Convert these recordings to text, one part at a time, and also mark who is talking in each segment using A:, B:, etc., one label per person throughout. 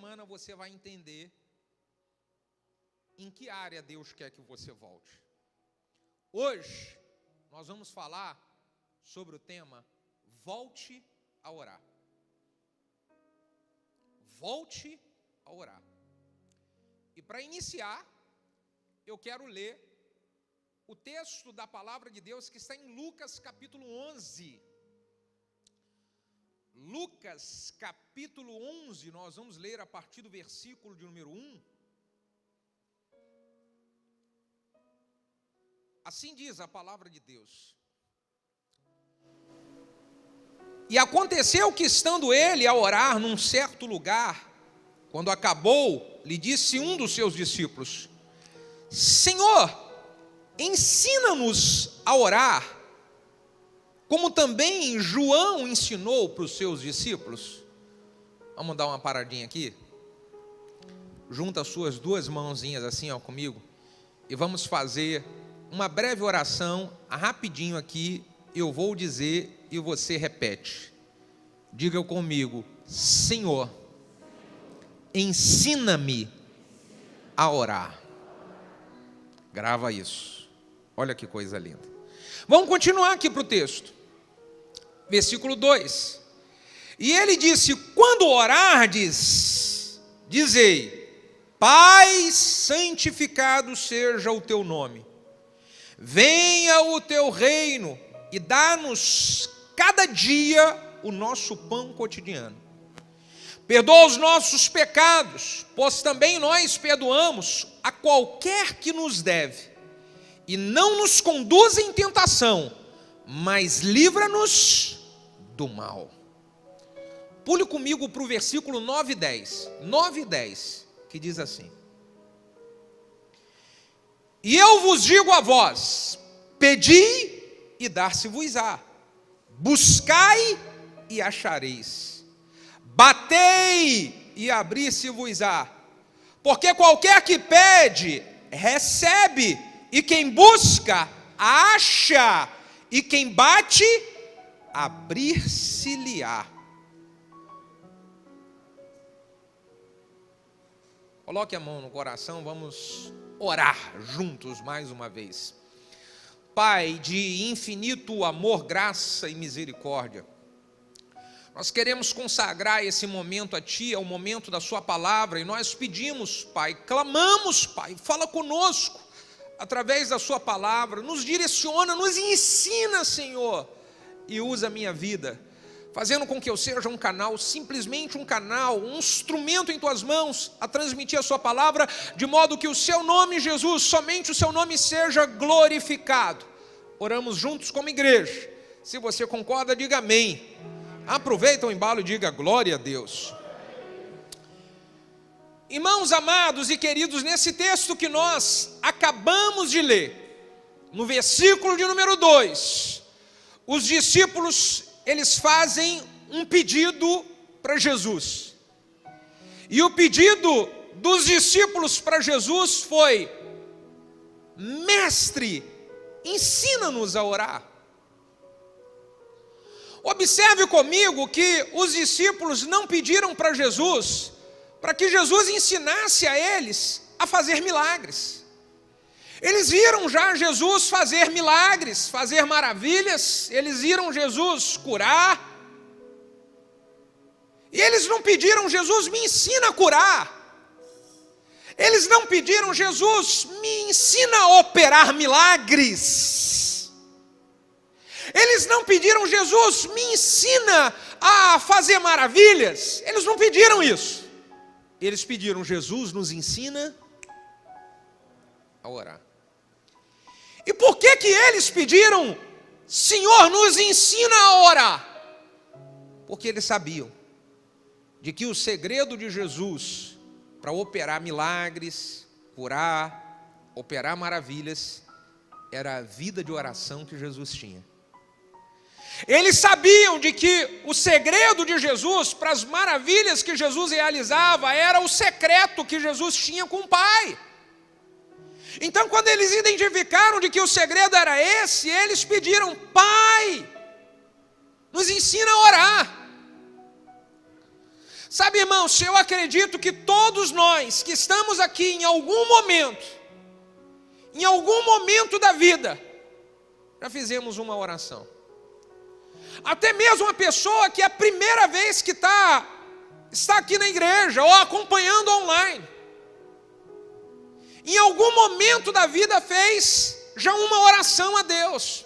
A: semana você vai entender em que área Deus quer que você volte. Hoje, nós vamos falar sobre o tema Volte a orar. Volte a orar. E para iniciar, eu quero ler o texto da palavra de Deus que está em Lucas capítulo 11. Lucas capítulo 11, nós vamos ler a partir do versículo de número 1. Assim diz a palavra de Deus. E aconteceu que, estando ele a orar num certo lugar, quando acabou, lhe disse um dos seus discípulos: Senhor, ensina-nos a orar, como também João ensinou para os seus discípulos. Vamos dar uma paradinha aqui? Junta as suas duas mãozinhas assim, ó, comigo, e vamos fazer uma breve oração, rapidinho aqui. Eu vou dizer e você repete. Diga comigo: Senhor, ensina-me a orar. Grava isso. Olha que coisa linda. Vamos continuar aqui para o texto. Versículo 2. E ele disse: quando orardes, dizei: Pai, santificado seja o teu nome. Venha o teu reino e dá-nos cada dia o nosso pão cotidiano. Perdoa os nossos pecados, pois também nós perdoamos a qualquer que nos deve. E não nos conduza em tentação, mas livra-nos do mal. Pule comigo para o versículo 9 e 10. 9 e 10, que diz assim: E eu vos digo a vós, pedi e dar-se-vos-á, buscai e achareis, batei e abrir-se-vos-á, porque qualquer que pede, recebe, e quem busca, acha, e quem bate, abrir-se-lhe-á. Coloque a mão no coração, vamos orar juntos mais uma vez. Pai de infinito amor, graça e misericórdia, nós queremos consagrar esse momento a Ti, é o momento da Sua palavra, e nós pedimos, Pai, clamamos, Pai, fala conosco, através da Sua palavra, nos direciona, nos ensina, Senhor, e usa a minha vida, fazendo com que eu seja um canal, simplesmente um canal, um instrumento em Tuas mãos, a transmitir a Sua palavra, de modo que o Seu nome, Jesus, somente o Seu nome seja glorificado. Oramos juntos como igreja. Se você concorda, diga amém. Aproveita o embalo e diga glória a Deus. Irmãos amados e queridos, nesse texto que nós acabamos de ler, no versículo de número 2, os discípulos, eles fazem um pedido para Jesus. E o pedido dos discípulos para Jesus foi: Mestre, ensina-nos a orar. Observe comigo que os discípulos não pediram para Jesus, para que Jesus ensinasse a eles a fazer milagres. Eles viram já Jesus fazer milagres, fazer maravilhas, eles viram Jesus curar. E eles não pediram: Jesus, me ensina a curar. Eles não pediram: Jesus, me ensina a operar milagres. Eles não pediram: Jesus, me ensina a fazer maravilhas. Eles não pediram isso. Eles pediram: Jesus, nos ensina a orar. E por que que eles pediram: Senhor, nos ensina a orar? Porque eles sabiam de que o segredo de Jesus para operar milagres, curar, operar maravilhas, era a vida de oração que Jesus tinha. Eles sabiam de que o segredo de Jesus para as maravilhas que Jesus realizava era o secreto que Jesus tinha com o Pai. Então, quando eles identificaram de que o segredo era esse, eles pediram: Pai, nos ensina a orar. Sabe, irmãos, eu acredito que todos nós que estamos aqui em algum momento da vida, já fizemos uma oração. Até mesmo uma pessoa que é a primeira vez que está aqui na igreja ou acompanhando online, em algum momento da vida fez já uma oração a Deus.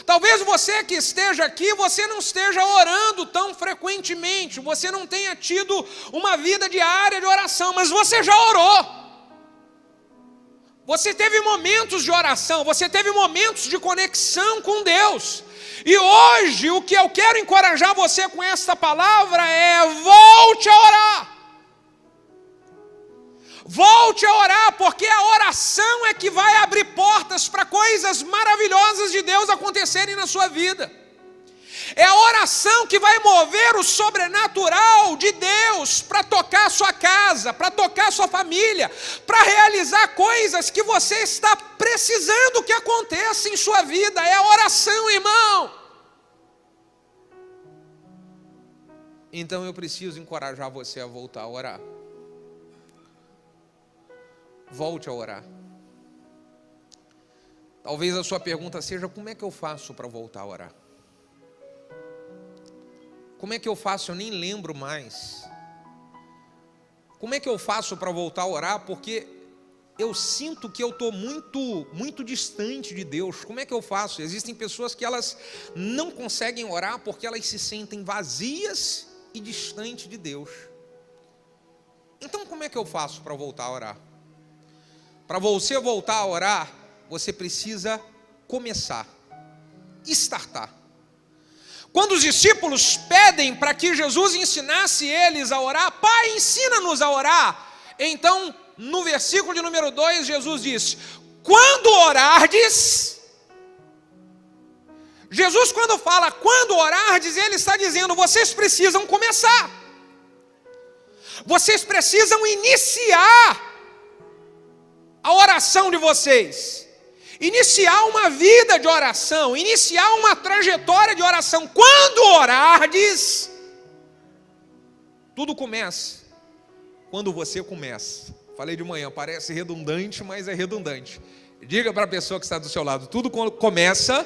A: Talvez você que esteja aqui, você não esteja orando tão frequentemente, você não tenha tido uma vida diária de oração, mas você já orou. Você teve momentos de oração, você teve momentos de conexão com Deus. E hoje o que eu quero encorajar você com esta palavra é: volte a orar. Volte a orar, porque a oração é que vai abrir portas para coisas maravilhosas de Deus acontecerem na sua vida. É a oração que vai mover o sobrenatural de Deus para tocar a sua casa, para tocar a sua família, para realizar coisas que você está precisando que aconteça em sua vida. É a oração, irmão. Então eu preciso encorajar você a voltar a orar. Volte a orar. Talvez a sua pergunta seja: como é que eu faço para voltar a orar? Como é que eu faço? Eu nem lembro mais. Como é que eu faço para voltar a orar? Porque eu sinto que eu estou muito distante de Deus. Como é que eu faço? Existem pessoas que elas não conseguem orar porque elas se sentem vazias e distantes de Deus. Então como é que eu faço para voltar a orar? Para você voltar a orar, você precisa começar, startar. Quando os discípulos pedem para que Jesus ensinasse eles a orar: Pai, ensina-nos a orar. Então, no versículo de número 2, Jesus diz: quando orardes. Jesus, quando fala quando orardes, ele está dizendo: vocês precisam começar. Vocês precisam iniciar a oração de vocês, iniciar uma vida de oração, iniciar uma trajetória de oração. Quando orardes, tudo começa quando você começa. Falei de manhã, parece redundante, mas é redundante. Diga para a pessoa que está do seu lado: tudo começa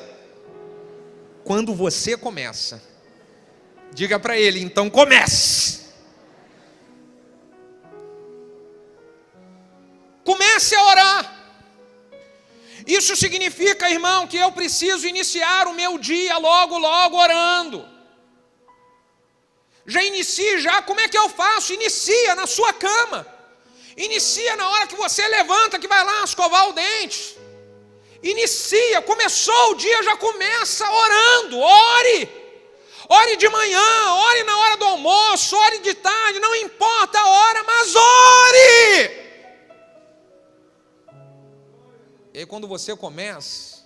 A: quando você começa. Diga para ele: então comece. Comece a orar. Isso significa, irmão, que eu preciso iniciar o meu dia logo orando. Já inicie já. Como é que eu faço? Inicia na sua cama. Inicia na hora que você levanta, que vai lá escovar o dente. Inicia, começou o dia, já começa orando. Ore. Ore de manhã, ore na hora do almoço, ore de tarde, não importa a hora, mas ore. E aí quando você começa,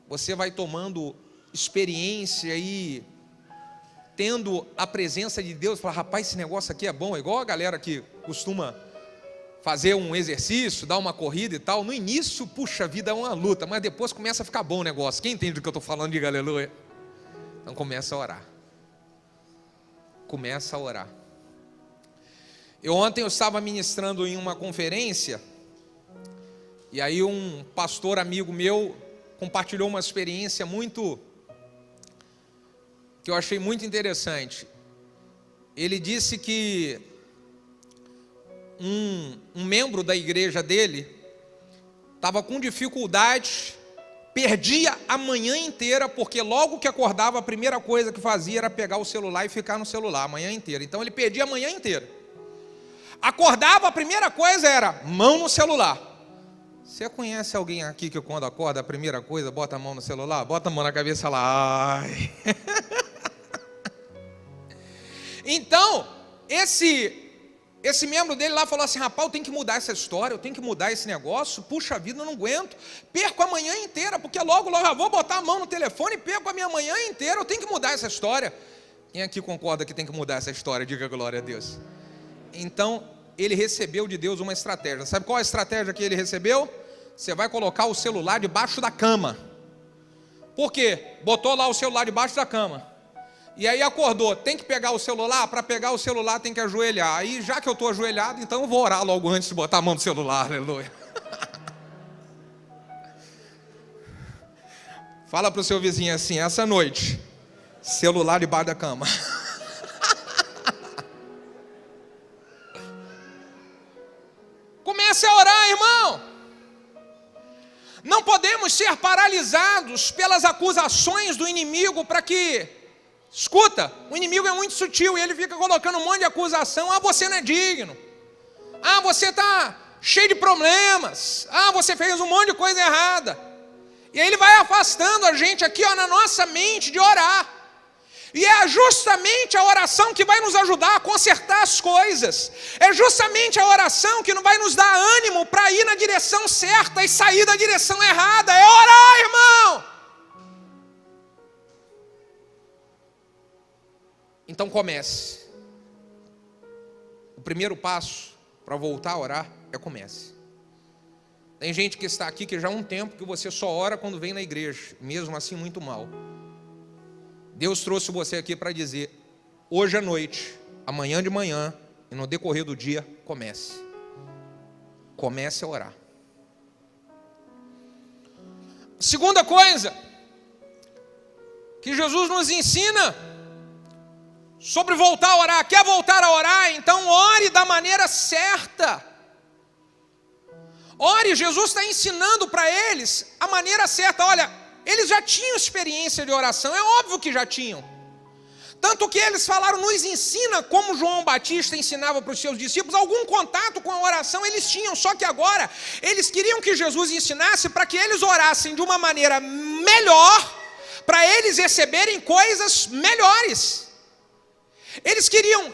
A: você vai tomando experiência e tendo a presença de Deus. Fala: rapaz, esse negócio aqui é bom. É igual a galera que costuma fazer um exercício, dar uma corrida e tal. No início, puxa vida, é uma luta, mas depois começa a ficar bom o negócio. Quem entende do que eu estou falando, diga aleluia. Então começa a orar. Começa a orar. Ontem eu estava ministrando em uma conferência, e aí um pastor amigo meu compartilhou uma experiência que eu achei muito interessante. Ele disse que um membro da igreja dele estava com dificuldade, perdia a manhã inteira, porque logo que acordava a primeira coisa que fazia era pegar o celular e ficar no celular a manhã inteira. Então ele perdia a manhã inteira. Acordava, a primeira coisa era mão no celular. Você conhece alguém aqui que quando acorda a primeira coisa bota a mão no celular? Bota a mão na cabeça e fala: ai. Então, esse membro dele lá falou assim: rapaz, eu tenho que mudar essa história, eu tenho que mudar esse negócio. Puxa vida, eu não aguento. Perco a manhã inteira, porque logo eu vou botar a mão no telefone e perco a minha manhã inteira. Eu tenho que mudar essa história. Quem aqui concorda que tem que mudar essa história? Diga glória a Deus. Então, ele recebeu de Deus uma estratégia. Sabe qual a estratégia que ele recebeu? Você vai colocar o celular debaixo da cama. Por quê? Botou lá o celular debaixo da cama. E aí acordou, tem que pegar o celular? Para pegar o celular tem que ajoelhar. Aí já que eu estou ajoelhado, então eu vou orar logo antes de botar a mão no celular, aleluia. Fala para o seu vizinho assim, essa noite, celular debaixo da cama. Comece a orar, irmão. Não podemos ser paralisados pelas acusações do inimigo para que... Escuta, o inimigo é muito sutil e ele fica colocando um monte de acusação. Ah, você não é digno. Ah, você está cheio de problemas. Ah, você fez um monte de coisa errada. E aí ele vai afastando a gente aqui, ó, na nossa mente de orar. E é justamente a oração que vai nos ajudar a consertar as coisas. É justamente a oração que não vai nos dar ânimo para ir na direção certa e sair da direção errada. É orar, irmão. Então comece. O primeiro passo para voltar a orar é comece. Tem gente que está aqui que já há um tempo que você só ora quando vem na igreja, mesmo assim muito mal. Deus trouxe você aqui para dizer, hoje à noite, amanhã de manhã e no decorrer do dia, comece. Comece a orar. Segunda coisa que Jesus nos ensina sobre voltar a orar. Quer voltar a orar? Então ore da maneira certa. Ore, Jesus está ensinando para eles a maneira certa. Olha, eles já tinham experiência de oração, é óbvio que já tinham. Tanto que eles falaram, nos ensina como João Batista ensinava para os seus discípulos. Algum contato com a oração eles tinham, só que agora eles queriam que Jesus ensinasse para que eles orassem de uma maneira melhor, para eles receberem coisas melhores. Eles queriam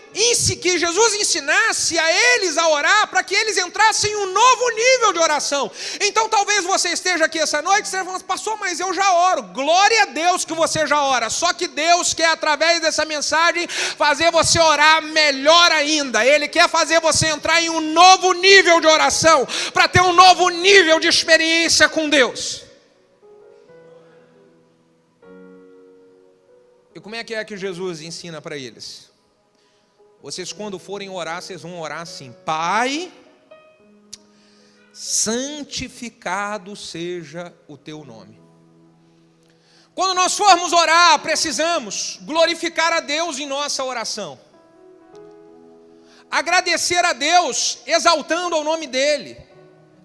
A: que Jesus ensinasse a eles a orar para que eles entrassem em um novo nível de oração. Então talvez você esteja aqui essa noite e esteja falando, pastor, mas eu já oro. Glória a Deus que você já ora. Só que Deus quer, através dessa mensagem, fazer você orar melhor ainda. Ele quer fazer você entrar em um novo nível de oração, para ter um novo nível de experiência com Deus. E como é que Jesus ensina para eles? Vocês quando forem orar, vocês vão orar assim, Pai, santificado seja o teu nome. Quando nós formos orar, precisamos glorificar a Deus em nossa oração. Agradecer a Deus, exaltando o nome dEle,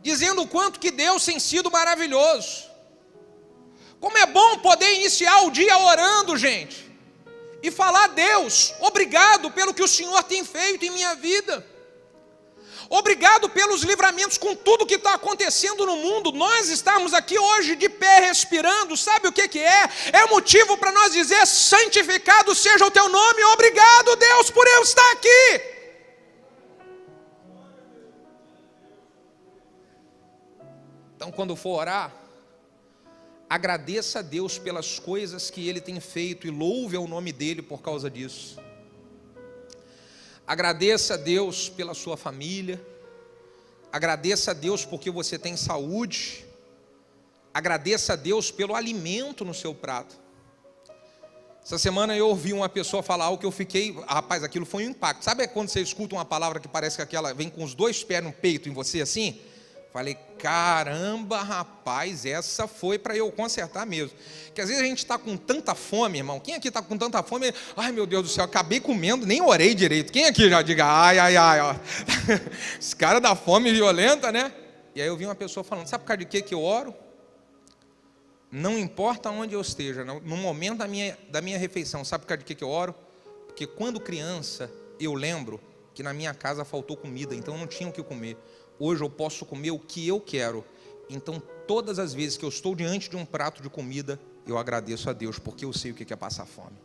A: dizendo o quanto que Deus tem sido maravilhoso. Como é bom poder iniciar o dia orando, gente. E falar a Deus, obrigado pelo que o Senhor tem feito em minha vida. Obrigado pelos livramentos com tudo que está acontecendo no mundo. Nós estamos aqui hoje de pé respirando, sabe o que é? É motivo para nós dizer, santificado seja o teu nome. Obrigado, Deus, por eu estar aqui. Então quando for orar, agradeça a Deus pelas coisas que Ele tem feito e louve ao nome dEle por causa disso. Agradeça a Deus pela sua família. Agradeça a Deus porque você tem saúde. Agradeça a Deus pelo alimento no seu prato. Essa semana eu ouvi uma pessoa falar algo que eu fiquei... Rapaz, aquilo foi um impacto. Sabe quando você escuta uma palavra que parece que aquela vem com os dois pés no peito em você assim? Falei, caramba, rapaz, essa foi para eu consertar mesmo. Porque às vezes a gente está com tanta fome, irmão. Quem aqui está com tanta fome? Ai, meu Deus do céu, acabei comendo, nem orei direito. Quem aqui já diga, ai, ó. Esse cara da fome violenta, né? E aí eu vi uma pessoa falando, sabe por causa de que eu oro? Não importa onde eu esteja, no momento da minha refeição, sabe por causa de que eu oro? Porque quando criança, eu lembro que na minha casa faltou comida, então eu não tinha o que comer. Hoje eu posso comer o que eu quero. Então todas as vezes que eu estou diante de um prato de comida, eu agradeço a Deus, porque eu sei o que é passar fome.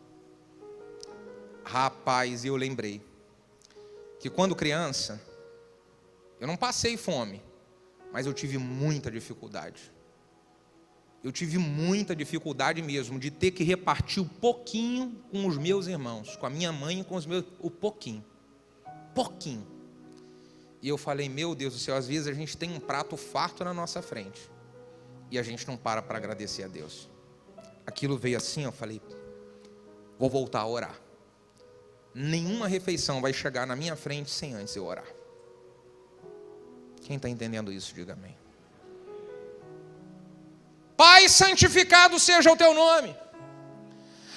A: Rapaz, eu lembrei que quando criança, eu não passei fome, mas eu tive muita dificuldade. Eu tive muita dificuldade mesmo de ter que repartir o pouquinho com os meus irmãos, com a minha mãe e com os meus... O pouquinho. E eu falei, meu Deus do céu, às vezes a gente tem um prato farto na nossa frente e a gente não para agradecer a Deus. Aquilo veio assim, eu falei, vou voltar a orar. Nenhuma refeição vai chegar na minha frente sem antes eu orar. Quem está entendendo isso, diga amém. Pai, santificado seja o teu nome.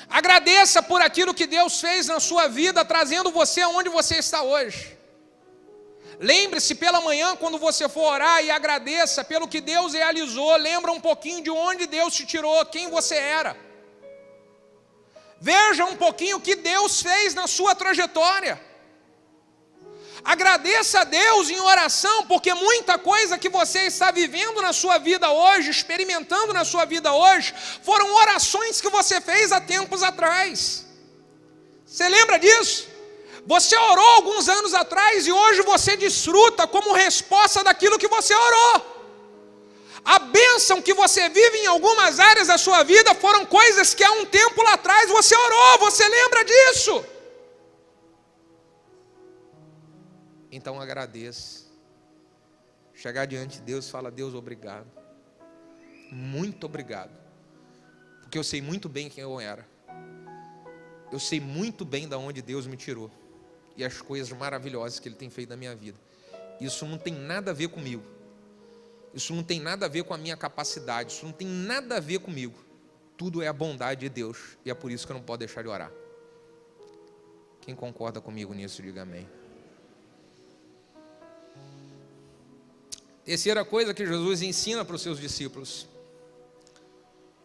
A: Agradeça por aquilo que Deus fez na sua vida, trazendo você aonde você está hoje. Lembre-se pela manhã, quando você for orar, e agradeça pelo que Deus realizou. Lembra um pouquinho de onde Deus te tirou, quem você era. Veja um pouquinho o que Deus fez na sua trajetória. Agradeça a Deus em oração, porque muita coisa que você está vivendo na sua vida hoje, experimentando na sua vida hoje, foram orações que você fez há tempos atrás. Você lembra disso? Você orou alguns anos atrás e hoje você desfruta como resposta daquilo que você orou. A bênção que você vive em algumas áreas da sua vida foram coisas que há um tempo lá atrás você orou, você lembra disso? Então agradeça. Chegar diante de Deus e falar: Deus, obrigado. Muito obrigado. Porque eu sei muito bem quem eu era. Eu sei muito bem de onde Deus me tirou. E as coisas maravilhosas que Ele tem feito na minha vida. Isso não tem nada a ver comigo. Isso não tem nada a ver com a minha capacidade. Isso não tem nada a ver comigo. Tudo é a bondade de Deus. E é por isso que eu não posso deixar de orar. Quem concorda comigo nisso, diga amém. Terceira coisa que Jesus ensina para os seus discípulos.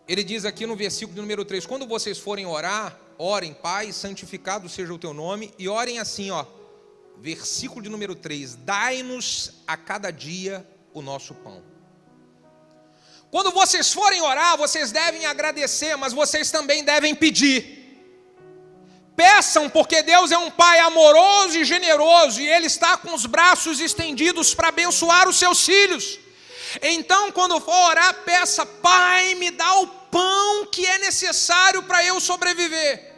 A: Ele diz aqui no versículo número 3. Quando vocês forem orar, orem: Pai, santificado seja o teu nome. E orem assim, ó. Versículo de número 3. Dai-nos a cada dia o nosso pão. Quando vocês forem orar, vocês devem agradecer, mas vocês também devem pedir. Peçam, porque Deus é um Pai amoroso e generoso, e Ele está com os braços estendidos para abençoar os seus filhos. Então, quando for orar, peça: Pai, me dá o pão que é necessário para eu sobreviver.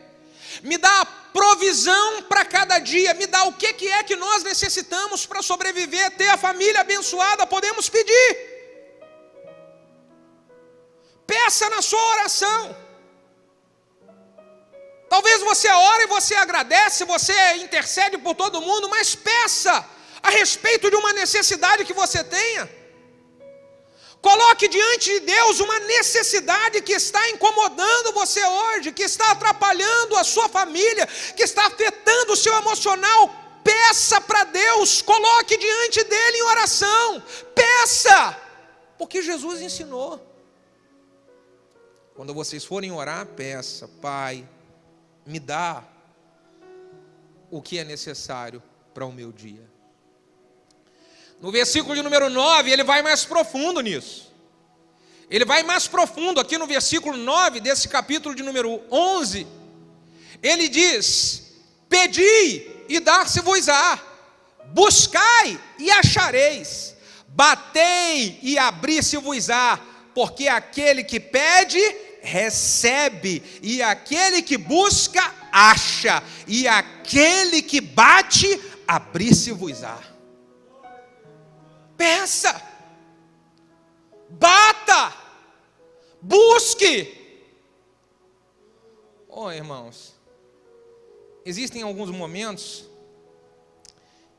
A: Me dá a provisão para cada dia, me dá o que é que nós necessitamos para sobreviver, ter a família abençoada. Podemos pedir. Peça na sua oração. Talvez você ore e você agradece, você intercede por todo mundo, mas peça a respeito de uma necessidade que você tenha. Coloque diante de Deus uma necessidade que está incomodando você hoje, que está atrapalhando a sua família, que está afetando o seu emocional. Peça para Deus, coloque diante dele em oração. Peça, porque Jesus ensinou. Quando vocês forem orar, peça: Pai, me dá o que é necessário para o meu dia. No versículo de número 9, ele vai mais profundo nisso. Ele vai mais profundo aqui no versículo 9 desse capítulo de número 11. Ele diz: pedi e dar-se-vos-á, buscai e achareis, batei e abrir-se-vos-á, porque aquele que pede, recebe, e aquele que busca, acha, e aquele que bate, abrir-se-vos-á. Peça, bata, busque. Oh, irmãos, existem alguns momentos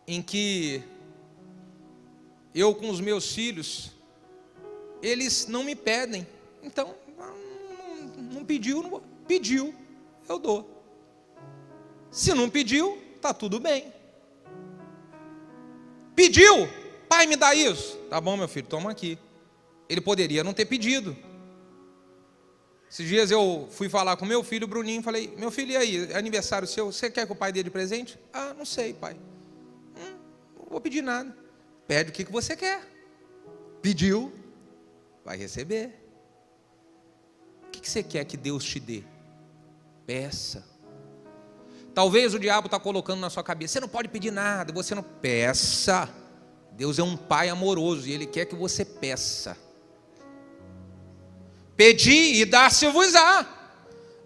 A: em que eu com os meus filhos, eles não me pedem. Então, não pediu, pediu, eu dou. Se não pediu, está tudo bem. Pediu: Pai, me dá isso. Tá bom, meu filho, toma aqui. Ele poderia não ter pedido. Esses dias eu fui falar com meu filho, o Bruninho, falei: meu filho, e aí, é aniversário seu, você quer que o pai dê de presente? Ah, não sei, pai. Não vou pedir nada. Pede o que você quer. Pediu, vai receber. O que você quer que Deus te dê? Peça. Talvez o diabo está colocando na sua cabeça: você não pode pedir nada, você não. Peça. Deus é um Pai amoroso e Ele quer que você peça. Pedi e dar-se-vos-á,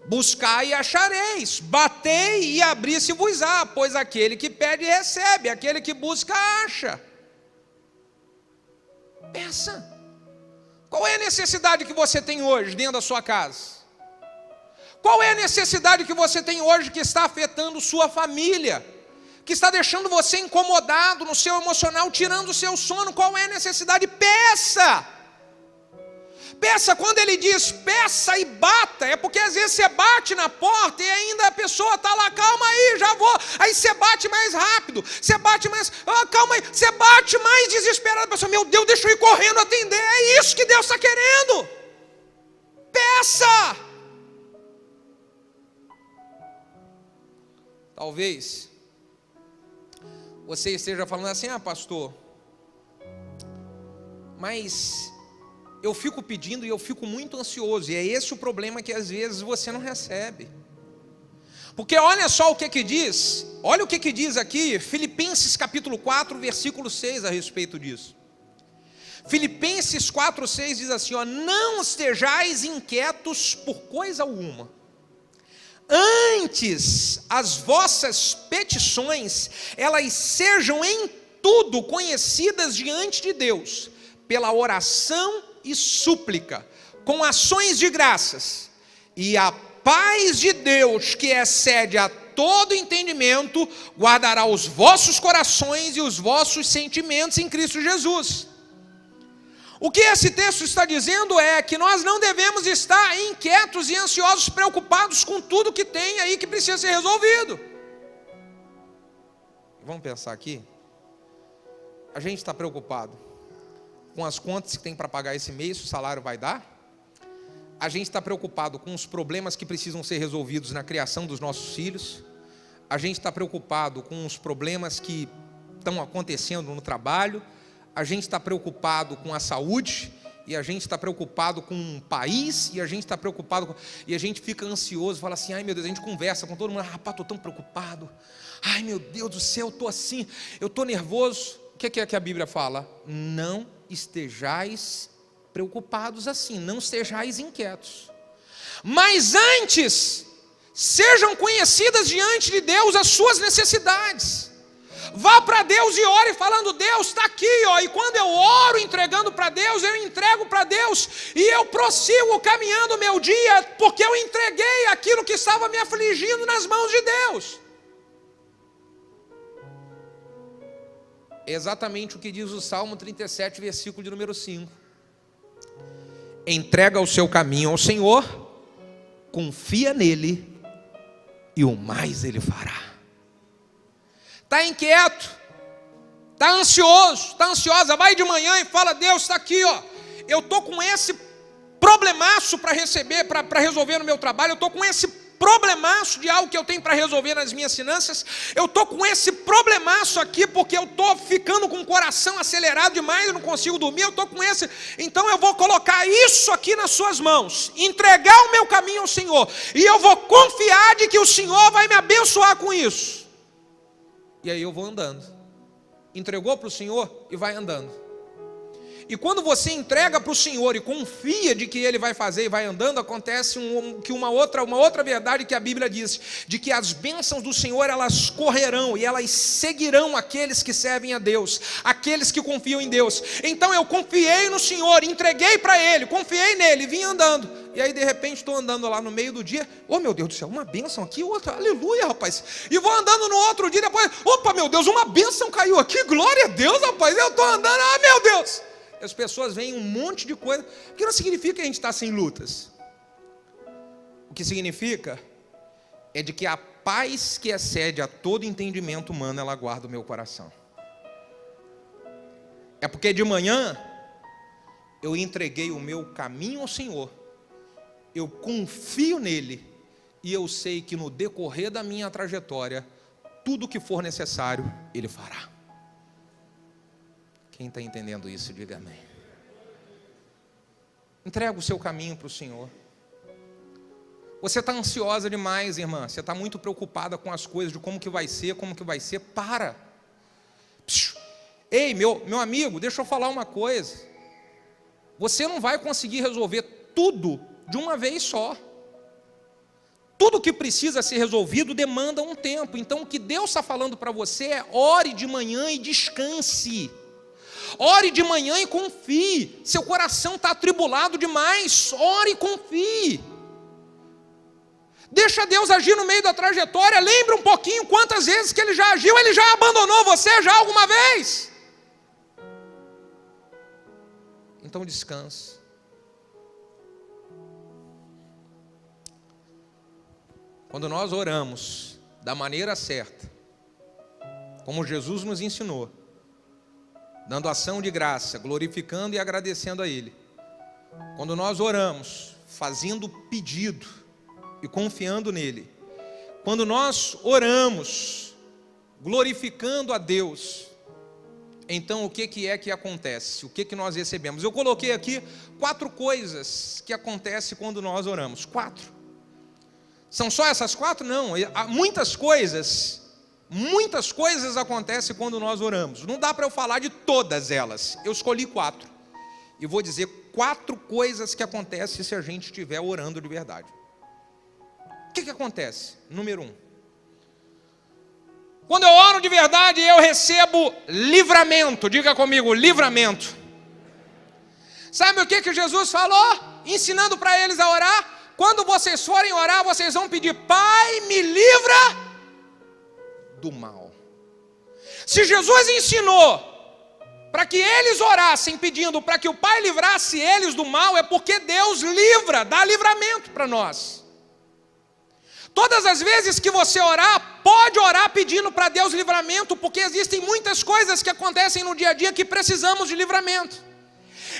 A: buscai e achareis, batei e abrir-se-vos-á, pois aquele que pede recebe, aquele que busca acha. Peça. Qual é a necessidade que você tem hoje dentro da sua casa? Qual é a necessidade que você tem hoje que está afetando sua família? Que está deixando você incomodado no seu emocional, tirando o seu sono? Qual é a necessidade? Peça! Peça, quando ele diz peça e bata, é porque às vezes você bate na porta e ainda a pessoa está lá, calma aí, já vou. Aí você bate mais rápido, você bate mais, calma aí, você bate mais desesperado. A pessoa, meu Deus, deixa eu ir correndo atender. É isso que Deus está querendo. Peça! Talvez você esteja falando assim, pastor, mas eu fico pedindo e eu fico muito ansioso, e é esse o problema que às vezes você não recebe. Porque olha só o que diz, olha o que diz aqui, Filipenses capítulo 4, versículo 6 a respeito disso. Filipenses 4, 6 diz assim, não estejais inquietos por coisa alguma, antes as vossas petições, elas sejam em tudo conhecidas diante de Deus, pela oração e súplica, com ações de graças, e a paz de Deus, que excede a todo entendimento, guardará os vossos corações e os vossos sentimentos em Cristo Jesus. O que esse texto está dizendo é que nós não devemos estar inquietos e ansiosos, preocupados com tudo que tem aí que precisa ser resolvido. Vamos pensar aqui. A gente está preocupado com as contas que tem para pagar esse mês, se o salário vai dar. A gente está preocupado com os problemas que precisam ser resolvidos na criação dos nossos filhos. A gente está preocupado com os problemas que estão acontecendo no trabalho. A gente está preocupado com a saúde. E a gente está preocupado com o país. E a gente está preocupado e a gente fica ansioso, fala assim, ai meu Deus, a gente conversa com todo mundo, rapaz, estou tão preocupado. Ai meu Deus do céu, eu estou assim, eu estou nervoso. O que é que a Bíblia fala? Não estejais preocupados assim, não estejais inquietos, mas antes sejam conhecidas diante de Deus as suas necessidades. Vá para Deus e ore falando, Deus está aqui, e quando eu oro entregando para Deus, eu entrego para Deus, e eu prossigo caminhando o meu dia, porque eu entreguei aquilo que estava me afligindo nas mãos de Deus. É exatamente o que diz o Salmo 37, versículo de número 5. Entrega o seu caminho ao Senhor, confia nele, e o mais ele fará. Está inquieto, está ansioso, está ansiosa, vai de manhã e fala, Deus está aqui, eu estou com esse problemaço para receber, para resolver no meu trabalho, eu estou com esse problemaço de algo que eu tenho para resolver nas minhas finanças, eu estou com esse problemaço aqui porque eu estou ficando com o coração acelerado demais, eu não consigo dormir, eu estou com esse, então eu vou colocar isso aqui nas suas mãos, entregar o meu caminho ao Senhor, e eu vou confiar de que o Senhor vai me abençoar com isso, e aí eu vou andando, entregou para o Senhor e vai andando. E quando você entrega para o Senhor e confia de que Ele vai fazer e vai andando, acontece uma outra verdade que a Bíblia diz, de que as bênçãos do Senhor, elas correrão e elas seguirão aqueles que servem a Deus, aqueles que confiam em Deus. Então eu confiei no Senhor, entreguei para Ele, confiei nele, vim andando. E aí de repente estou andando lá no meio do dia, meu Deus do céu, uma bênção aqui, outra, aleluia rapaz. E vou andando no outro dia, depois, opa meu Deus, uma bênção caiu aqui, glória a Deus rapaz, eu estou andando, meu Deus. As pessoas veem um monte de coisa, que não significa que a gente está sem lutas. O que significa é de que a paz que excede a todo entendimento humano, ela guarda o meu coração. É porque de manhã eu entreguei o meu caminho ao Senhor, eu confio nele, e eu sei que no decorrer da minha trajetória, tudo que for necessário, Ele fará. Quem está entendendo isso, diga amém. Entrega o seu caminho para o Senhor. Você está ansiosa demais, irmã. Você está muito preocupada com as coisas, de como que vai ser, Para. Ei, meu amigo, deixa eu falar uma coisa. Você não vai conseguir resolver tudo de uma vez só. Tudo que precisa ser resolvido demanda um tempo. Então o que Deus está falando para você é: ore de manhã e descanse. Ore de manhã e confie. Seu coração está atribulado demais, ore e confie. Deixa Deus agir no meio da trajetória. Lembra um pouquinho quantas vezes que Ele já agiu. Ele já abandonou você já alguma vez. Então descanse. Quando nós oramos da maneira certa, como Jesus nos ensinou, dando ação de graça, glorificando e agradecendo a Ele. Quando nós oramos, fazendo pedido e confiando nele. Quando nós oramos, glorificando a Deus, então o que é que acontece? O que nós recebemos? Eu coloquei aqui 4 coisas que acontecem quando nós oramos. 4. São só essas 4? Não, muitas coisas acontecem quando nós oramos. Não dá para eu falar de todas elas. Eu escolhi 4. E vou dizer 4 coisas que acontecem se a gente estiver orando de verdade. O que acontece? Número 1. Quando eu oro de verdade, eu recebo livramento. Diga comigo, livramento. Sabe o que Jesus falou? Ensinando para eles a orar. Quando vocês forem orar, vocês vão pedir: Pai, me livra do mal. Se Jesus ensinou para que eles orassem pedindo para que o Pai livrasse eles do mal, é porque Deus livra, dá livramento para nós. Todas as vezes que você orar, pode orar pedindo para Deus livramento, porque existem muitas coisas que acontecem no dia a dia que precisamos de livramento.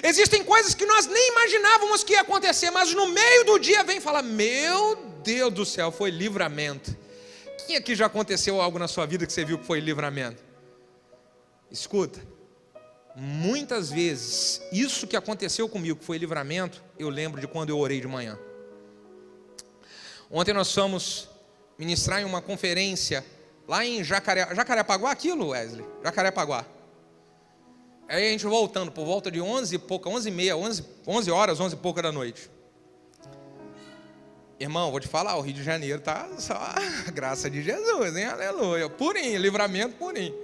A: Existem coisas que nós nem imaginávamos que ia acontecer, mas no meio do dia vem falar: meu Deus do céu, foi livramento. Quem aqui já aconteceu algo na sua vida que você viu que foi livramento? Escuta, muitas vezes isso que aconteceu comigo, que foi livramento, eu lembro de quando eu orei de manhã. Ontem nós fomos ministrar em uma conferência lá em Jacarepaguá, aquilo, Wesley? Jacarepaguá. Aí a gente voltando por volta de 11 e pouca, 11 horas, 11 e pouca da noite. Irmão, vou te falar, o Rio de Janeiro tá só a graça de Jesus, hein? Aleluia. Purinho, livramento purinho.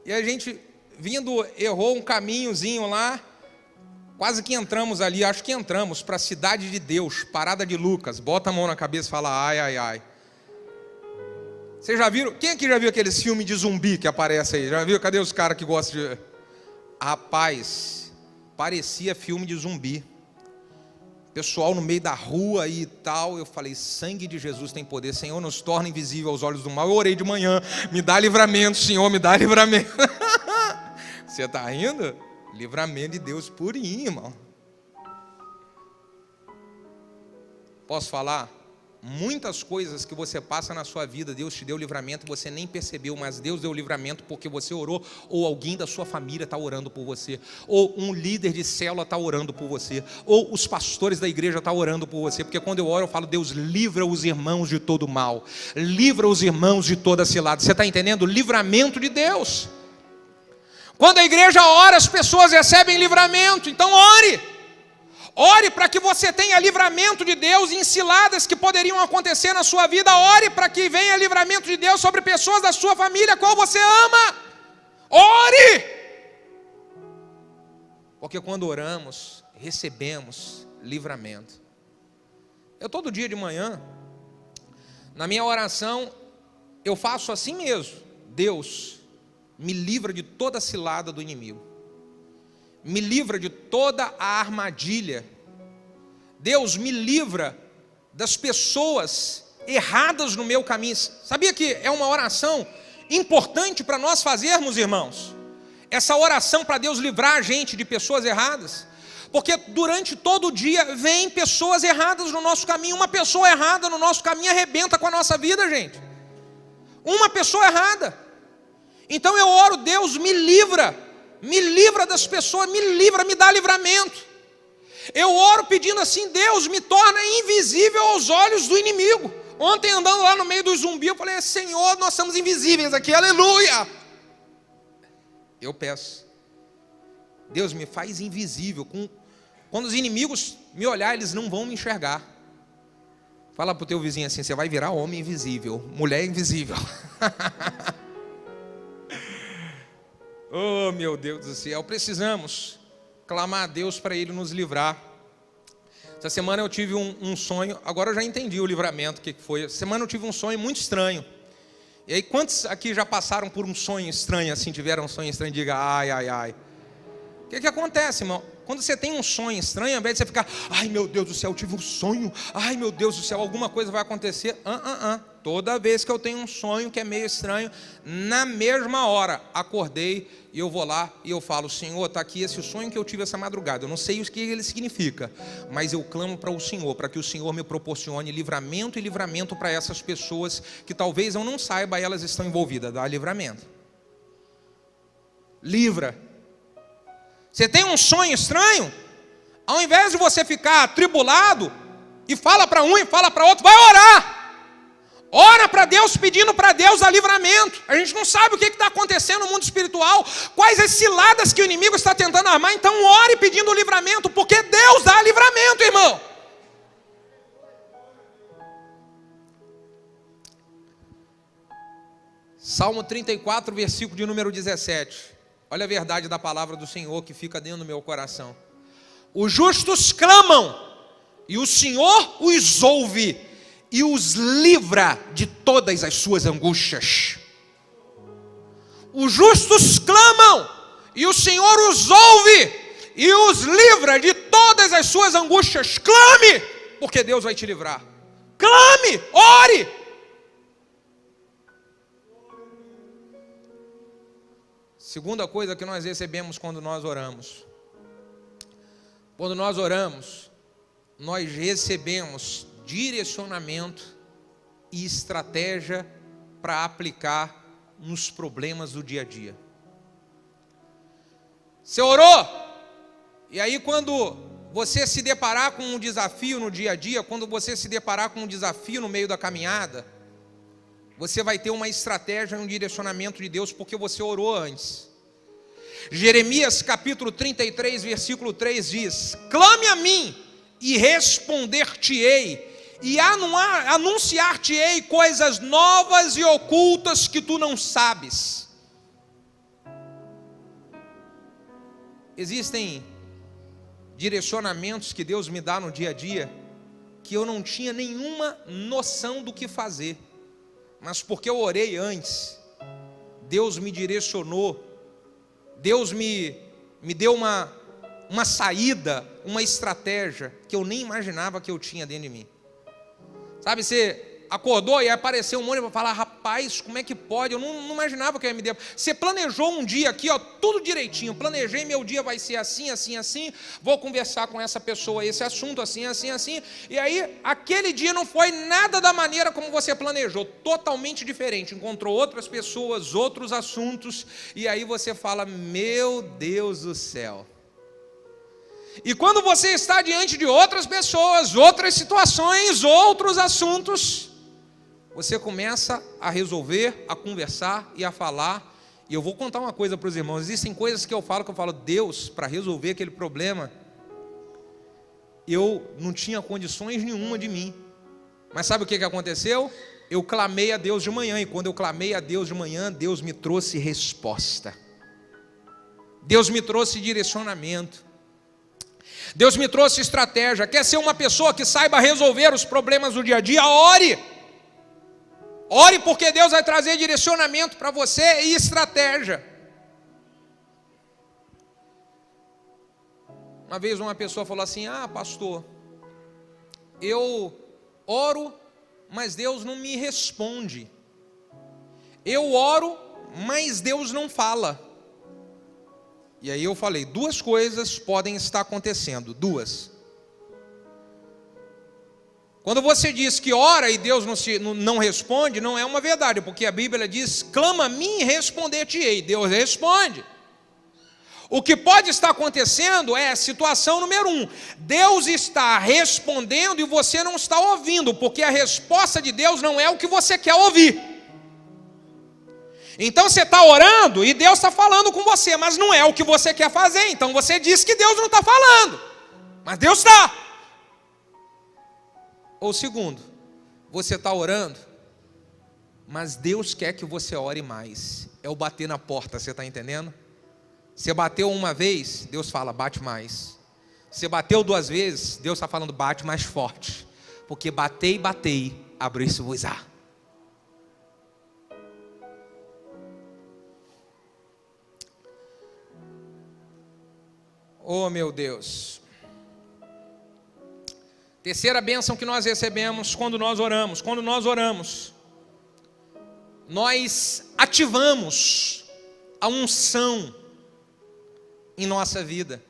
A: E a gente vindo, errou um caminhozinho lá, quase que entramos ali, acho que entramos para a Cidade de Deus, Parada de Lucas. Bota a mão na cabeça e fala: ai, ai, ai. Vocês já viram? Quem aqui já viu aqueles filmes de zumbi que aparece aí? Já viu? Cadê os caras que gostam de... Rapaz, parecia filme de zumbi. Pessoal no meio da rua e tal. Eu falei: sangue de Jesus tem poder. Senhor, nos torna invisível aos olhos do mal. Eu orei de manhã: me dá livramento, Senhor, me dá livramento. Você está rindo? Livramento de Deus purinho, irmão. Posso falar? Muitas coisas que você passa na sua vida, Deus te deu livramento, você nem percebeu, mas Deus deu livramento porque você orou, ou alguém da sua família está orando por você, ou um líder de célula está orando por você, ou os pastores da igreja estão orando por você, porque quando eu oro eu falo: Deus, livra os irmãos de todo mal, livra os irmãos de toda cilada. Você está entendendo? Livramento de Deus. Quando a igreja ora, as pessoas recebem livramento. Então ore. Ore para que você tenha livramento de Deus em ciladas que poderiam acontecer na sua vida. Ore para que venha livramento de Deus sobre pessoas da sua família, qual você ama. Ore! Porque quando oramos, recebemos livramento. Eu todo dia de manhã, na minha oração, eu faço assim mesmo: Deus, me livra de toda a cilada do inimigo. Me livra de toda a armadilha. Deus, me livra das pessoas erradas no meu caminho. Sabia que é uma oração importante para nós fazermos, irmãos? Essa oração para Deus livrar a gente de pessoas erradas. Porque durante todo o dia vem pessoas erradas no nosso caminho. Uma pessoa errada no nosso caminho arrebenta com a nossa vida, gente. Uma pessoa errada. Então eu oro: Deus, me livra das pessoas, me livra, me dá livramento. Eu oro pedindo assim: Deus, me torna invisível aos olhos do inimigo. Ontem andando lá no meio dos zumbis, eu falei: Senhor, nós somos invisíveis aqui, aleluia. Eu peço: Deus, me faz invisível. Quando os inimigos me olharem, eles não vão me enxergar. Fala para o teu vizinho assim: você vai virar homem invisível, mulher invisível. Oh, meu Deus do céu, precisamos clamar a Deus para Ele nos livrar. Essa semana eu tive um sonho, agora eu já entendi o livramento, o que foi. Essa semana eu tive um sonho muito estranho. E aí, quantos aqui já passaram por um sonho estranho, assim, tiveram um sonho estranho, diga, ai, ai, ai. O que acontece, irmão? Quando você tem um sonho estranho, ao invés de você ficar, ai meu Deus do céu, eu tive um sonho, ai meu Deus do céu, alguma coisa vai acontecer. Toda vez que eu tenho um sonho que é meio estranho, na mesma hora, acordei e eu vou lá e eu falo, Senhor, está aqui esse sonho que eu tive essa madrugada, eu não sei o que ele significa, mas eu clamo para o Senhor, para que o Senhor me proporcione livramento e livramento para essas pessoas que talvez eu não saiba, elas estão envolvidas, dá livramento. Livra. Você tem um sonho estranho, ao invés de você ficar atribulado, e fala para um e fala para outro, vai orar. Ora para Deus, pedindo para Deus a livramento. A gente não sabe o que está acontecendo no mundo espiritual, quais as ciladas que o inimigo está tentando armar, então ore pedindo o livramento, porque Deus dá livramento, irmão. Salmo 34, versículo de número 17. Olha a verdade da palavra do Senhor que fica dentro do meu coração. Os justos clamam, e o Senhor os ouve, e os livra de todas as suas angústias. Os justos clamam, e o Senhor os ouve, e os livra de todas as suas angústias. Clame, porque Deus vai te livrar. Clame, ore. Segunda coisa que nós recebemos quando nós oramos. Quando nós oramos, nós recebemos direcionamento e estratégia para aplicar nos problemas do dia a dia. Você orou? E aí quando você se deparar com um desafio no dia a dia, quando você se deparar com um desafio no meio da caminhada, você vai ter uma estratégia e um direcionamento de Deus, porque você orou antes. Jeremias capítulo 33, versículo 3 diz, clame a mim e responder-te-ei, e anunciar-te-ei coisas novas e ocultas que tu não sabes. Existem direcionamentos que Deus me dá no dia a dia, que eu não tinha nenhuma noção do que fazer, mas porque eu orei antes, Deus me direcionou, Deus me deu uma saída, uma estratégia que eu nem imaginava que eu tinha dentro de mim. Sabe, você acordou e apareceu um monte para falar, rapaz, como é que pode? Eu não imaginava que eu ia me dar. Você planejou um dia aqui, ó, tudo direitinho. Planejei, meu dia vai ser assim, assim, assim. Vou conversar com essa pessoa, esse assunto, assim, assim, assim. E aí, aquele dia não foi nada da maneira como você planejou, totalmente diferente. Encontrou outras pessoas, outros assuntos. E aí você fala, meu Deus do céu. E quando você está diante de outras pessoas, outras situações, outros assuntos, você começa a resolver, a conversar e a falar. E eu vou contar uma coisa para os irmãos. Existem coisas que eu falo, Deus, para resolver aquele problema, eu não tinha condições nenhuma de mim. Mas sabe o que aconteceu? Eu clamei a Deus de manhã, e quando eu clamei a Deus de manhã, Deus me trouxe resposta. Deus me trouxe direcionamento. Deus me trouxe estratégia. Quer ser uma pessoa que saiba resolver os problemas do dia a dia? Ore. Ore, porque Deus vai trazer direcionamento para você e estratégia. Uma vez uma pessoa falou assim, pastor, eu oro, mas Deus não me responde. Eu oro, mas Deus não fala. E aí eu falei, duas coisas podem estar acontecendo, duas. Quando você diz que ora e Deus não responde, não é uma verdade, porque a Bíblia diz, clama a mim e responder-te-ei, Deus responde. O que pode estar acontecendo é a situação número 1, Deus está respondendo e você não está ouvindo, porque a resposta de Deus não é o que você quer ouvir. Então você está orando e Deus está falando com você, mas não é o que você quer fazer, então você diz que Deus não está falando, mas Deus está. Ou segundo, você está orando, mas Deus quer que você ore mais, é o bater na porta, você está entendendo? Você bateu uma vez, Deus fala, bate mais. Você bateu 2 vezes, Deus está falando, bate mais forte. Porque batei, abrir-se-vos-á. Oh, meu Deus. Terceira bênção que nós recebemos quando nós oramos. Quando nós oramos, nós ativamos a unção em nossa vida.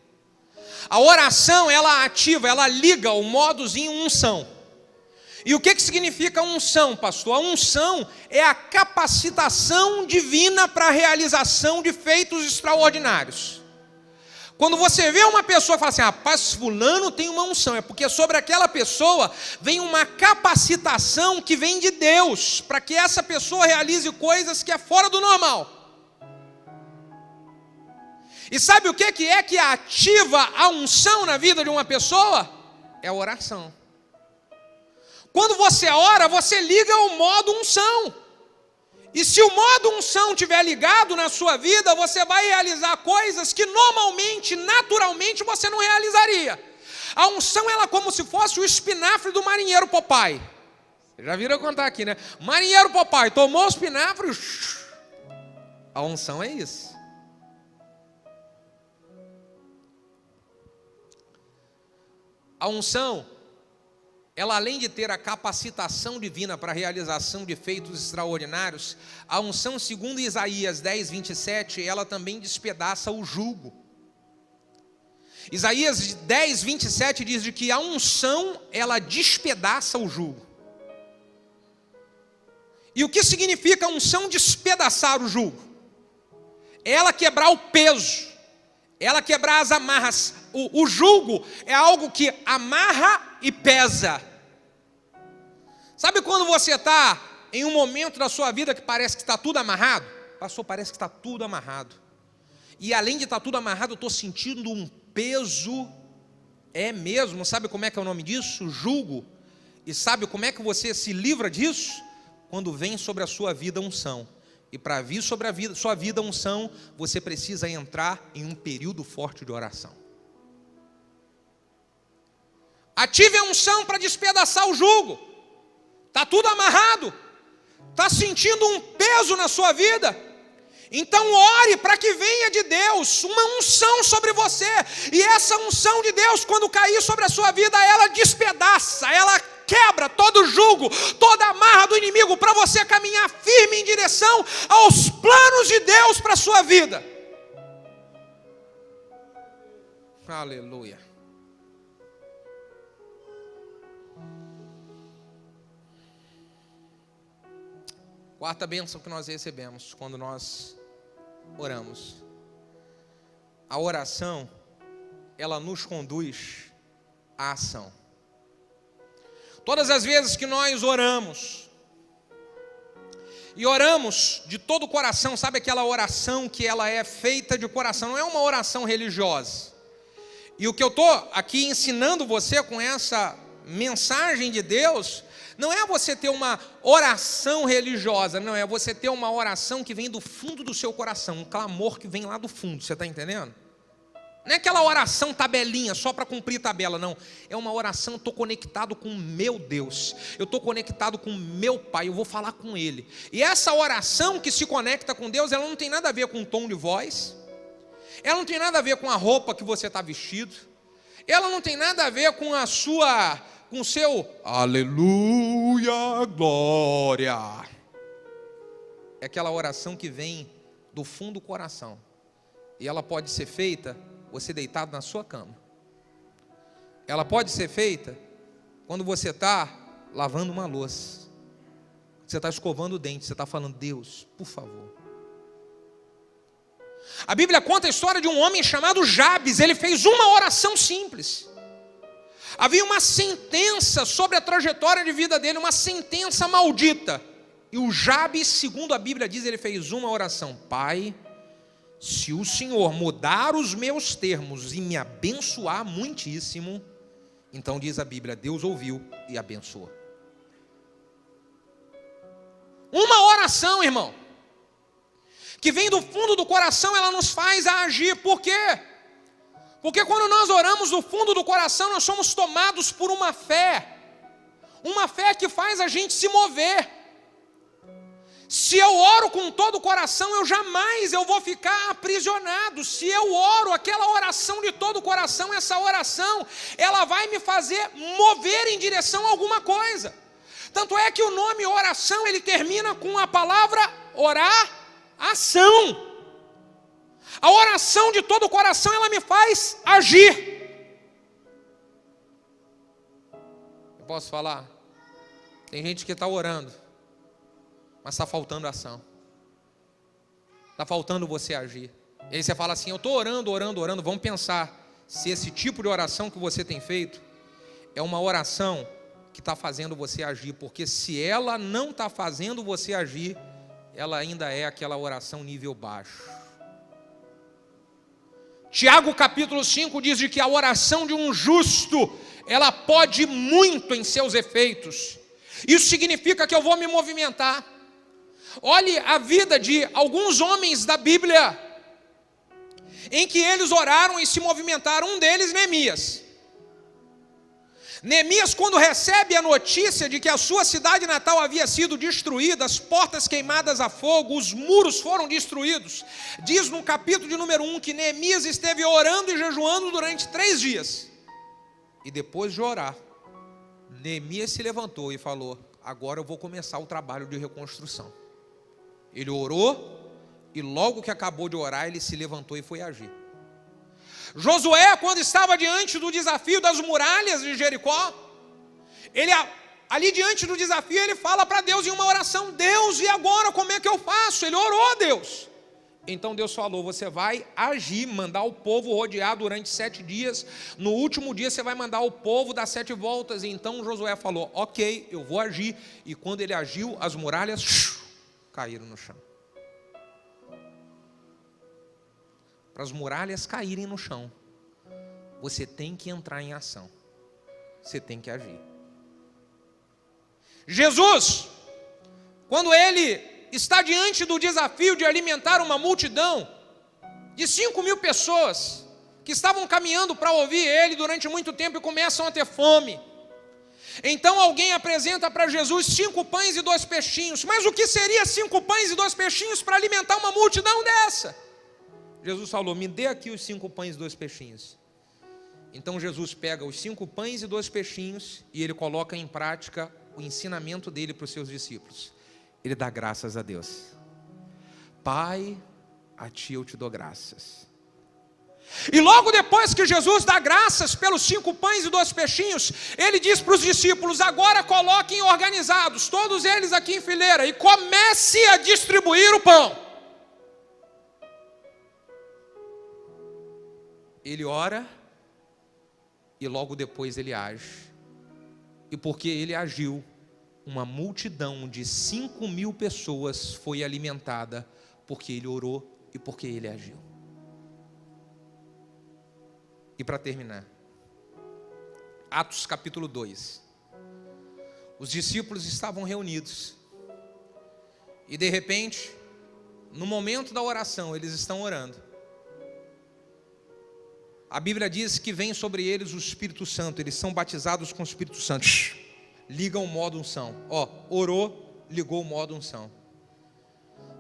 A: A oração, ela ativa, ela liga o modus em unção. E o que significa unção, pastor? A unção é a capacitação divina para a realização de feitos extraordinários. Quando você vê uma pessoa que fala assim, rapaz, fulano tem uma unção, é porque sobre aquela pessoa vem uma capacitação que vem de Deus, para que essa pessoa realize coisas que é fora do normal. E sabe o que é que ativa a unção na vida de uma pessoa? É a oração. Quando você ora, você liga o modo unção. E se o modo unção estiver ligado na sua vida, você vai realizar coisas que normalmente, naturalmente, você não realizaria. A unção, ela é como se fosse o espinafre do marinheiro Popeye. Vocês já viram eu contar aqui, né? Marinheiro Popeye tomou o espinafre, a unção é isso. A unção, ela além de ter a capacitação divina para a realização de feitos extraordinários, a unção, segundo Isaías 10, 27, ela também despedaça o jugo. Isaías 10, 27 diz de que a unção, ela despedaça o jugo. E o que significa a unção despedaçar o jugo? Ela quebrar o peso, ela quebrar as amarras. O jugo é algo que amarra e pesa. Sabe quando você está em um momento da sua vida que parece que está tudo amarrado? Pastor, parece que está tudo amarrado. E além de estar tudo amarrado, eu estou sentindo um peso. É mesmo, sabe como é que é o nome disso? Jugo. E sabe como é que você se livra disso? Quando vem sobre a sua vida unção. E para vir sobre a sua vida unção, você precisa entrar em um período forte de oração. Ative a unção para despedaçar o jugo. Está tudo amarrado. Está sentindo um peso na sua vida. Então ore para que venha de Deus uma unção sobre você. E essa unção de Deus, quando cair sobre a sua vida, ela despedaça, ela quebra todo jugo, toda amarra do inimigo, para você caminhar firme em direção aos planos de Deus para a sua vida. Aleluia. Quarta bênção que nós recebemos quando nós oramos. A oração, ela nos conduz à ação. Todas as vezes que nós oramos, e oramos de todo o coração, sabe aquela oração que ela é feita de coração, não é uma oração religiosa. E o que eu estou aqui ensinando você com essa mensagem de Deus, não é você ter uma oração religiosa, não, é você ter uma oração que vem do fundo do seu coração, um clamor que vem lá do fundo, você está entendendo? Não é aquela oração tabelinha, só para cumprir tabela, não. É uma oração, eu estou conectado com o meu Deus, eu estou conectado com o meu Pai, eu vou falar com Ele. E essa oração que se conecta com Deus, ela não tem nada a ver com o tom de voz, ela não tem nada a ver com a roupa que você está vestido, ela não tem nada a ver com a sua... com o seu aleluia, glória. É aquela oração que vem do fundo do coração. E ela pode ser feita você deitado na sua cama. Ela pode ser feita quando você está lavando uma louça. Você está escovando o dente, você está falando, Deus, por favor. A Bíblia conta a história de um homem chamado Jabes. Ele fez uma oração simples. Havia uma sentença sobre a trajetória de vida dele, uma sentença maldita. E o Jabes, segundo a Bíblia diz, ele fez uma oração. Pai, se o Senhor mudar os meus termos e me abençoar muitíssimo, então diz a Bíblia, Deus ouviu e abençoou. Uma oração, irmão, que vem do fundo do coração, ela nos faz agir. Por quê? Porque quando nós oramos do fundo do coração, nós somos tomados por uma fé que faz a gente se mover. Se eu oro com todo o coração, eu vou ficar aprisionado. Se eu oro aquela oração de todo o coração, essa oração, ela vai me fazer mover em direção a alguma coisa. Tanto é que o nome oração, ele termina com a palavra orar, ação. A oração de todo o coração, ela me faz agir. Eu posso falar? Tem gente que está orando, mas está faltando ação. Está faltando você agir. E aí você fala assim, eu estou orando. Vamos pensar se esse tipo de oração que você tem feito é uma oração que está fazendo você agir. Porque se ela não está fazendo você agir, ela ainda é aquela oração nível baixo. Tiago capítulo 5 diz de que a oração de um justo, ela pode muito em seus efeitos. Isso significa que eu vou me movimentar. Olhe a vida de alguns homens da Bíblia, em que eles oraram e se movimentaram. Um deles, Neemias. Neemias, quando recebe a notícia de que a sua cidade natal havia sido destruída, as portas queimadas a fogo, os muros foram destruídos, diz no capítulo de número 1 que Neemias esteve orando e jejuando durante 3 dias. E depois de orar, Neemias se levantou e falou, agora eu vou começar o trabalho de reconstrução. Ele orou e logo que acabou de orar, ele se levantou e foi agir. Josué, quando estava diante do desafio das muralhas de Jericó, ele ali diante do desafio, ele fala para Deus em uma oração, Deus, e agora como é que eu faço? Ele orou a Deus. Então Deus falou, você vai agir, mandar o povo rodear durante 7 dias, no último dia você vai mandar o povo dar 7 voltas. E então Josué falou, ok, eu vou agir. E quando ele agiu, as muralhas caíram no chão. Para as muralhas caírem no chão, você tem que entrar em ação. Você tem que agir. Jesus, quando ele está diante do desafio de alimentar uma multidão de 5.000 pessoas que estavam caminhando para ouvir ele durante muito tempo e começam a ter fome. Então alguém apresenta para Jesus 5 pães e 2 peixinhos. Mas o que seria 5 pães e 2 peixinhos para alimentar uma multidão dessa? Jesus falou, me dê aqui os 5 pães e 2 peixinhos. Então Jesus pega os 5 pães e 2 peixinhos e ele coloca em prática o ensinamento dele para os seus discípulos. Ele dá graças a Deus. Pai, a ti eu te dou graças. E logo depois que Jesus dá graças pelos 5 pães e 2 peixinhos, ele diz para os discípulos, agora coloquem organizados, todos eles aqui em fileira, e comece a distribuir o pão. Ele ora e logo depois ele age. E porque ele agiu, uma multidão de 5.000 pessoas foi alimentada porque ele orou e porque ele agiu. E para terminar, Atos capítulo 2. Os discípulos estavam reunidos e de repente, no momento da oração, eles estão orando. A Bíblia diz que vem sobre eles o Espírito Santo, eles são batizados com o Espírito Santo. Ligam o modo unção. Orou, ligou o modo unção.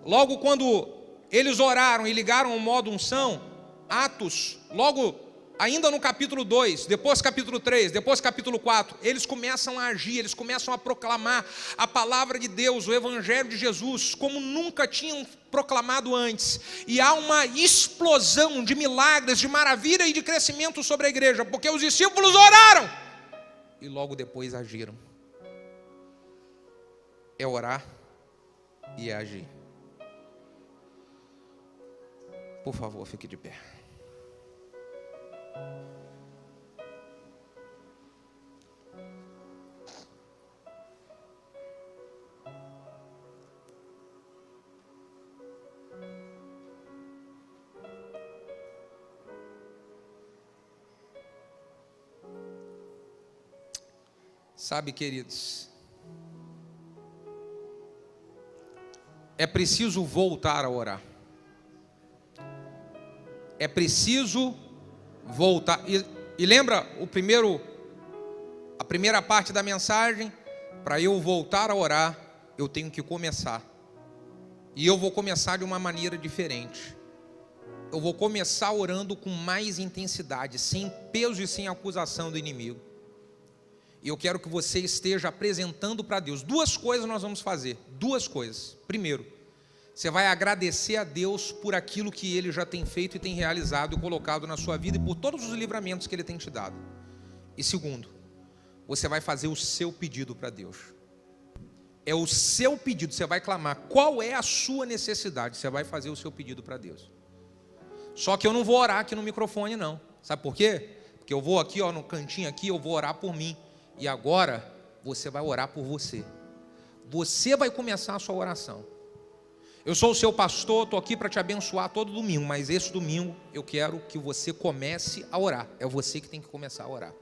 A: Logo quando eles oraram e ligaram o modo unção, Atos, logo ainda no capítulo 2, depois capítulo 3, depois capítulo 4, eles começam a agir, eles começam a proclamar a palavra de Deus, o Evangelho de Jesus, como nunca tinham proclamado antes. E há uma explosão de milagres, de maravilha e de crescimento sobre a igreja, porque os discípulos oraram e logo depois agiram. É orar e é agir. Por favor, fique de pé. Sabe, queridos, é preciso voltar a orar. É preciso voltar. E lembra a primeira parte da mensagem? Para eu voltar a orar, eu tenho que começar. E eu vou começar de uma maneira diferente. Eu vou começar orando com mais intensidade, sem peso e sem acusação do inimigo. E eu quero que você esteja apresentando para Deus. 2 coisas nós vamos fazer. 2 coisas. Primeiro, você vai agradecer a Deus por aquilo que Ele já tem feito e tem realizado e colocado na sua vida e por todos os livramentos que Ele tem te dado. E segundo, você vai fazer o seu pedido para Deus. É o seu pedido, você vai clamar. Qual é a sua necessidade? Você vai fazer o seu pedido para Deus. Só que eu não vou orar aqui no microfone não. Sabe por quê? Porque eu vou aqui, ó, no cantinho aqui, eu vou orar por mim. E agora, você vai orar por você. Você vai começar a sua oração. Eu sou o seu pastor, estou aqui para te abençoar todo domingo, mas esse domingo eu quero que você comece a orar. É você que tem que começar a orar.